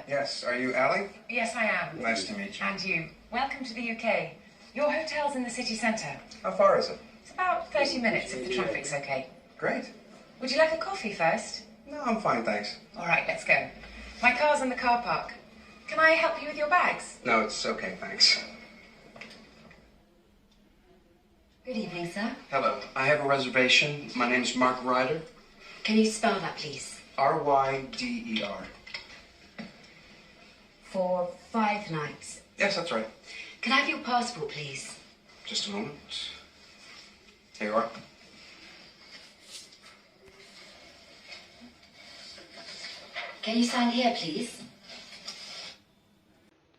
Yes, are you Ali? Yes, I am. Nice to meet you. And you. Welcome to the UK. Your hotel's in the city centre. How far is it? It's about 30 minutes if the traffic's okay. Great. Would you like a coffee first? No, I'm fine, thanks. All right, let's go. My car's in the car park. Can I help you with your bags? No, it's okay, thanks. Good evening, sir. Hello, I have a reservation. My name's Mark Ryder. Can you spell that, please? R-Y-D-E-R. For 5 nights. Yes, that's right. Can I have your passport, please? Just a moment. Here you are. Can you sign here, please?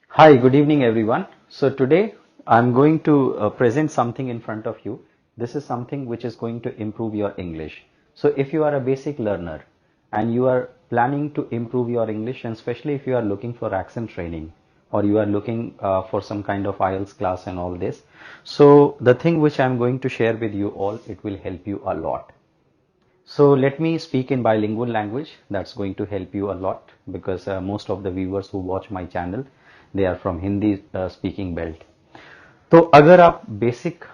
Hi, good evening everyone. So today I'm going to present something in front of you. This is something which is going to improve your English. So if you are a basic learner and you are planning to improve your English, and especially if you are looking for accent training or you are looking for some kind of IELTS class and all this, so the thing which I'm going to share with you all, it will help you a lot. So let me speak in bilingual language. That's going to help you a lot because most of the viewers who watch my channel, they are from Hindi speaking belt. तो अगर आप basic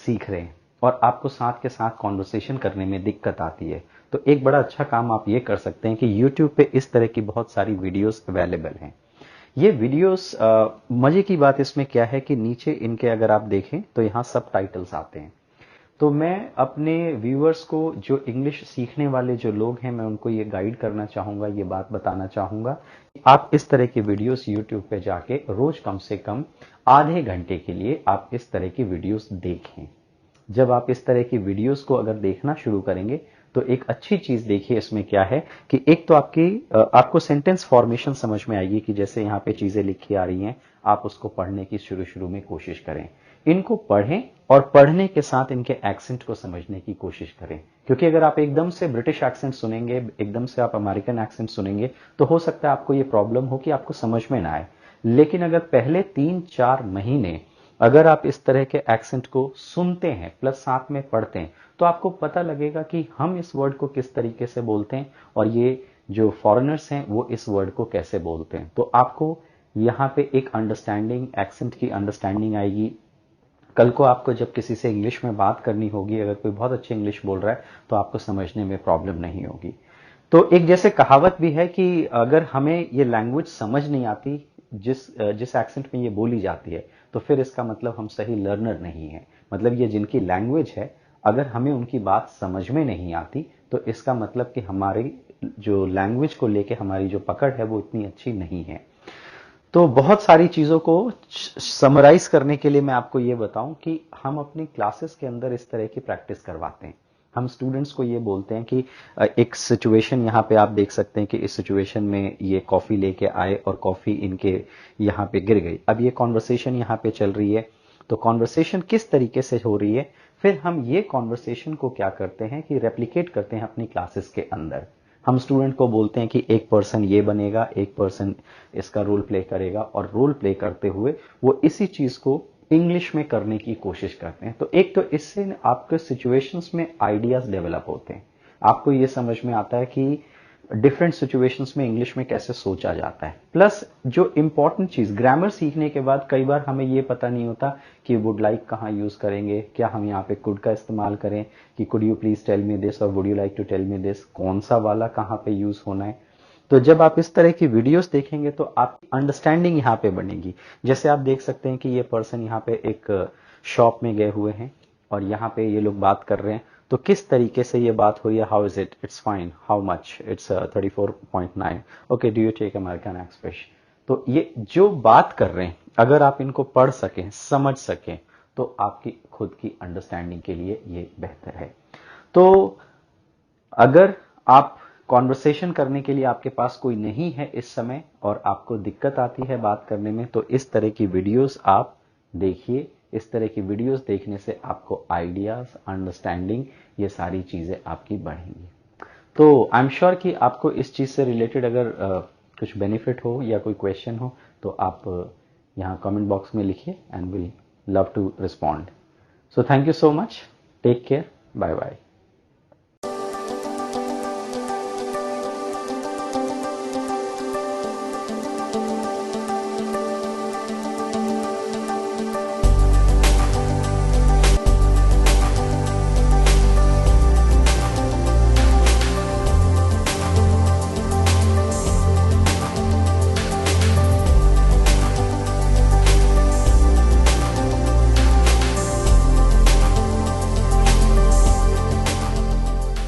सीख रहे हैं और आपको साथ के साथ कॉन्वर्सेशन करने में दिक्कत आती है, तो एक बड़ा अच्छा काम आप ये कर सकते हैं कि YouTube पे इस तरह की बहुत सारी वीडियोस अवेलेबल हैं। ये वीडियोस मजे की बात इसमें क्या है कि नीचे इनके अगर आप देखें तो यहाँ सब टाइटल्स आते हैं। तो मैं अपने व्यूअर्स को, जो इंग्लिश सीखने वाले जो लोग हैं, मैं उनको ये गाइड करना चाहूँगा, ये बात बताना चाहूँगा। आप इस तरह की वीडियोस YouTube पे जाके रोज कम से कम आधे घंटे के लिए आप इस तरह की वीडियोस देखें। जब आप इस तरह की वीडियोस को अगर देखना शुरू करेंगे तो एक अच्छी चीज देखिए इसमें क्या है कि एक तो आपको सेंटेंस फॉर्मेशन समझ में आएगी कि जैसे यहाँ पे चीजें लिखी आ रही हैं, आप उसको पढ़ने की शुरू में कोशिश करें। इनको पढ़ें और पढ़ने के साथ इनके एक्सेंट को समझने की कोशिश करें, क्योंकि अगर आप एकदम से ब्रिटिश एक्सेंट सुनेंगे, एकदम से आप अमेरिकन एक्सेंट सुनेंगे, तो हो सकता है आपको ये प्रॉब्लम हो कि आपको समझ में ना आए। लेकिन अगर पहले 3-4 महीने अगर आप इस तरह के एक्सेंट को सुनते हैं प्लस साथ में पढ़ते हैं, तो आपको पता लगेगा कि हम इस वर्ड को किस तरीके से बोलते हैं और ये जो फॉरेनर्स हैं वो इस वर्ड को कैसे बोलते हैं। तो आपको यहाँ पे एक अंडरस्टैंडिंग, एक्सेंट की अंडरस्टैंडिंग आएगी। कल को आपको जब किसी से इंग्लिश में बात करनी होगी, अगर कोई बहुत अच्छी इंग्लिश बोल रहा है तो आपको समझने में प्रॉब्लम नहीं होगी। तो एक जैसे कहावत भी है कि अगर हमें ये लैंग्वेज समझ नहीं आती जिस एक्सेंट में ये बोली जाती है, तो फिर इसका मतलब हम सही लर्नर नहीं है। मतलब ये जिनकी लैंग्वेज है, अगर हमें उनकी बात समझ में नहीं आती तो इसका मतलब कि हमारी जो लैंग्वेज को लेके हमारी जो पकड़ है वो इतनी अच्छी नहीं है। तो बहुत सारी चीजों को समराइज करने के लिए मैं आपको ये बताऊं कि हम अपनी क्लासेस के अंदर इस तरह की प्रैक्टिस करवाते हैं। हम स्टूडेंट्स को ये बोलते हैं कि एक सिचुएशन यहाँ पे आप देख सकते हैं कि इस सिचुएशन में ये कॉफी लेके आए और कॉफी इनके यहाँ पे गिर गई। अब ये कॉन्वर्सेशन यहाँ पे चल रही है, तो कॉन्वर्सेशन किस तरीके से हो रही है, फिर हम ये कॉन्वर्सेशन को क्या करते हैं कि रेप्लिकेट करते हैं अपनी क्लासेस के अंदर। हम स्टूडेंट को बोलते हैं कि एक पर्सन ये बनेगा, एक पर्सन इसका रोल प्ले करेगा, और रोल प्ले करते हुए वो इसी चीज को इंग्लिश में करने की कोशिश करते हैं। तो एक तो इससे आपके सिचुएशंस में आइडियाज डेवलप होते हैं। आपको ये समझ में आता है कि डिफरेंट सिचुएशंस में इंग्लिश में कैसे सोचा जाता है। प्लस जो इंपॉर्टेंट चीज, ग्रामर सीखने के बाद कई बार हमें ये पता नहीं होता कि वुड लाइक कहाँ यूज करेंगे, क्या हम यहाँ पे कुड का इस्तेमाल करें कि could you please tell me this और would you like to tell me this, कौन सा वाला कहाँ पे यूज होना है। तो जब आप इस तरह की वीडियोस देखेंगे तो आप अंडरस्टैंडिंग यहाँ पे बनेगी। जैसे आप देख सकते हैं कि ये पर्सन यहाँ पे एक शॉप में गए हुए हैं और यहाँ पे ये लोग बात कर रहे हैं, तो किस तरीके से ये बात हो रही है। How is it, it's fine, how much, it's 34.9, okay, do you take American Express. तो ये जो बात कर रहे हैं, अगर आप इनको पढ़ सकें, समझ सकें, तो आपकी खुद की अंडरस्टैंडिंग के लिए ये बेहतर है। तो अगर आप कॉन्वर्सेशन करने के लिए आपके पास कोई नहीं है इस समय और आपको दिक्कत आती है बात करने में, तो इस तरह की वीडियोस आप देखिए। इस तरह की वीडियोस देखने से आपको आइडियाज, अंडरस्टैंडिंग, ये सारी चीजें आपकी बढ़ेंगी। तो आई एम श्योर कि आपको इस चीज से रिलेटेड अगर कुछ बेनिफिट हो या कोई क्वेश्चन हो तो आप यहाँ कमेंट बॉक्स में लिखिए and will love to respond. So thank you so much, take care, bye bye.